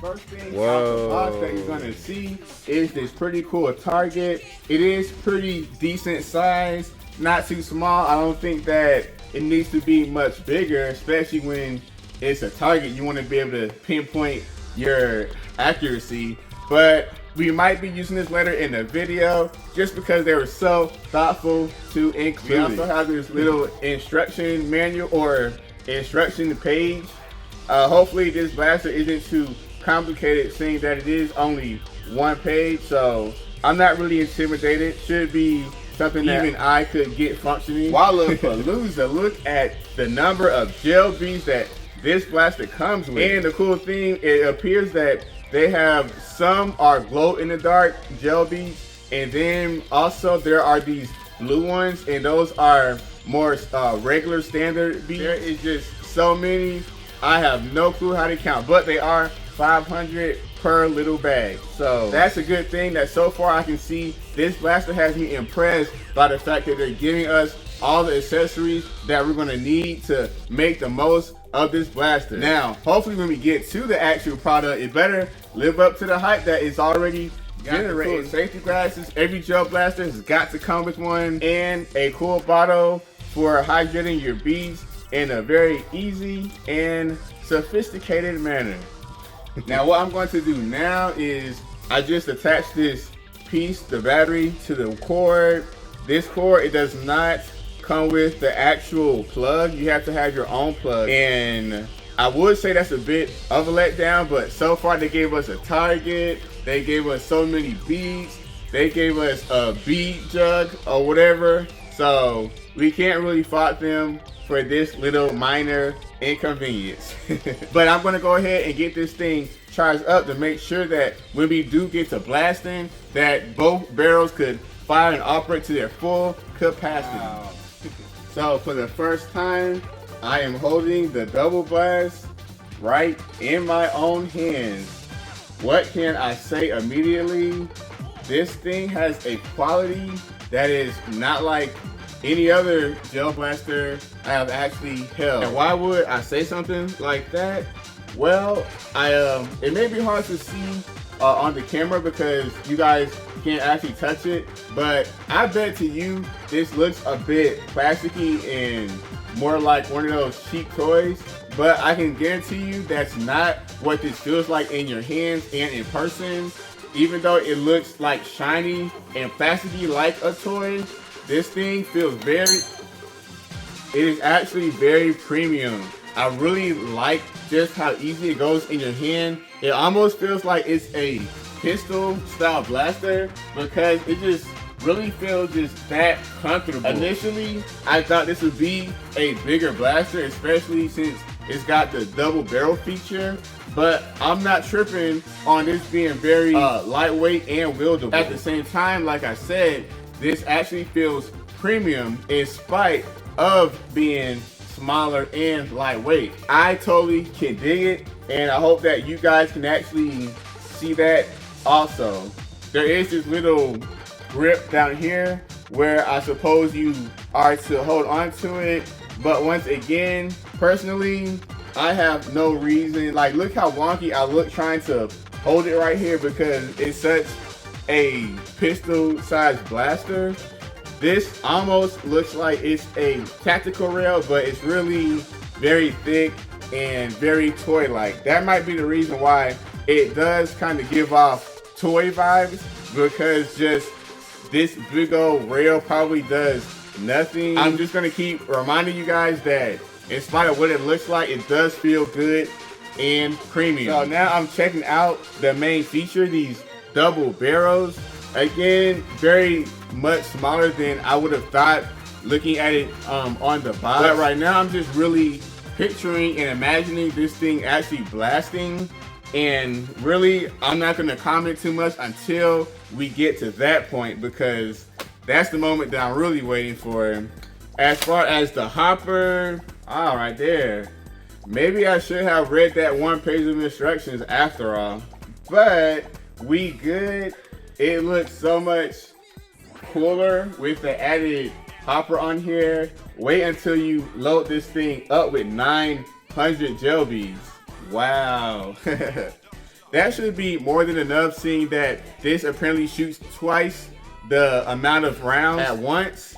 First thing out the box that you're gonna see is this pretty cool target. It is pretty decent size, not too small. I don't think that it needs to be much bigger, especially when it's a target. You want to be able to pinpoint your accuracy, but we might be using this later in the video just because they were so thoughtful to include. We also have this little instruction manual or instruction page. Hopefully this blaster isn't too complicated, seeing that it is only one page, so I'm not really intimidated. Should be something that even I could get functioning. Wallapalooza, look at the number of gel beads that this blaster comes with. And the cool thing, it appears that they have some are glow in the dark gel beads, and then also there are these blue ones, and those are more regular standard beads. There is just so many, I have no clue how to count, but they are 500 per little bag. So that's a good thing that so far I can see this blaster has me impressed by the fact that they're giving us all the accessories that we're gonna need to make the most of this blaster. Now, hopefully when we get to the actual product, it better live up to the hype that is already generated. Cool safety glasses. Every gel blaster has got to come with one, and a cool bottle for hydrating your beads in a very easy and sophisticated manner. Now what I'm going to do now is I just attach this piece, the battery, to the cord. This cord, it does not come with the actual plug. You have to have your own plug, and I would say that's a bit of a letdown, but so far they gave us a target, they gave us so many beads, they gave us a bead jug or whatever, so we can't really fault them for this little minor inconvenience. But I'm gonna go ahead and get this thing charged up to make sure that when we do get to blasting, that both barrels could fire and operate to their full capacity. Wow. So for the first time, I am holding the double blast right in my own hands. What can I say immediately? This thing has a quality that is not like any other gel blaster I have actually held. And why would I say something like that? Well, it may be hard to see on the camera because you guys can't actually touch it, but I bet to you this looks a bit plasticky and more like one of those cheap toys, but I can guarantee you that's not what this feels like in your hands and in person. Even though it looks like shiny and plasticky like a toy, this thing feels it is actually very premium. I really like just how easy it goes in your hand. It almost feels like it's a pistol style blaster because it just really feels just that comfortable. Initially, I thought this would be a bigger blaster, especially since it's got the double barrel feature, but I'm not tripping on this being very lightweight and wieldable. At the same time, like I said, this actually feels premium in spite of being smaller and lightweight. I totally can dig it, and I hope that you guys can actually see that also. There is this little grip down here where I suppose you are to hold on to it, but once again, personally, I have no reason. Like, look how wonky I look trying to hold it right here because it's such a pistol sized blaster. This almost looks like it's a tactical rail, but it's really very thick and very toy-like. That might be the reason why it does kind of give off toy vibes, because just this big old rail probably does nothing. I'm just gonna keep reminding you guys that in spite of what it looks like, it does feel good and premium. So now I'm checking out the main feature, these double barrels. Again, very much smaller than I would have thought looking at it on the box. But right now I'm just really picturing and imagining this thing actually blasting, and really I'm not going to comment too much until we get to that point, because that's the moment that I'm really waiting for. As far as the hopper, all right there, maybe I should have read that one page of instructions after all, but we good. It looks so much cooler with the added hopper on here. Wait until you load this thing up with 900 gel beads. Wow. That should be more than enough, seeing that this apparently shoots twice the amount of rounds at once.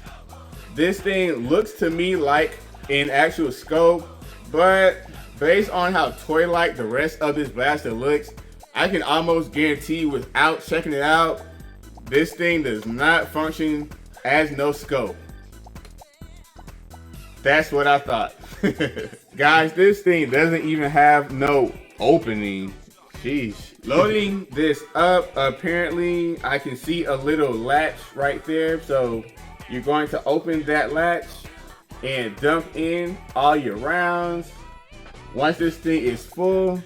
This thing looks to me like an actual scope, but based on how toy-like the rest of this blaster looks, I can almost guarantee without checking it out, this thing does not function as no scope. That's what I thought. Guys, this thing doesn't even have no opening. Jeez. Loading this up, apparently I can see a little latch right there. So you're going to open that latch and dump in all your rounds. Once this thing is full,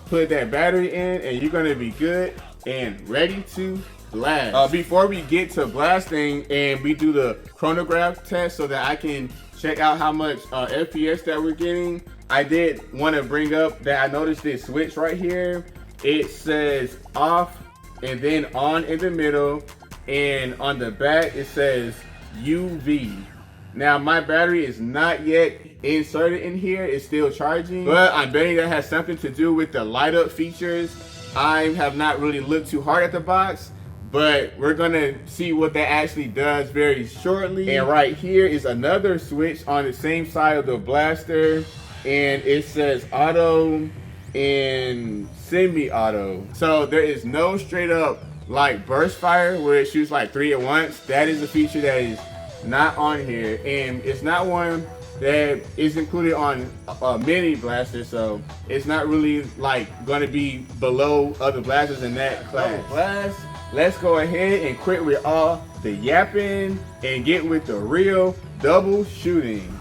put that battery in and you're gonna be good and ready to blast. Before we get to blasting and we do the chronograph test so that I can check out how much FPS that we're getting, I did want to bring up that I noticed this switch right here. It says off and then on in the middle, and on the back it says UV. Now my battery is not yet inserted in here, it's still charging, but I'm betting that has something to do with the light up features. I have not really looked too hard at the box, but we're gonna see what that actually does very shortly. And right here is another switch on the same side of the blaster, and it says auto and semi-auto. So there is no straight up like burst fire where it shoots like 3 at once. That is a feature that is not on here, and it's not one that is included on a mini blaster, so it's not really like gonna be below other blasters in that class. Let's go ahead and quit with all the yapping and get with the real double shooting.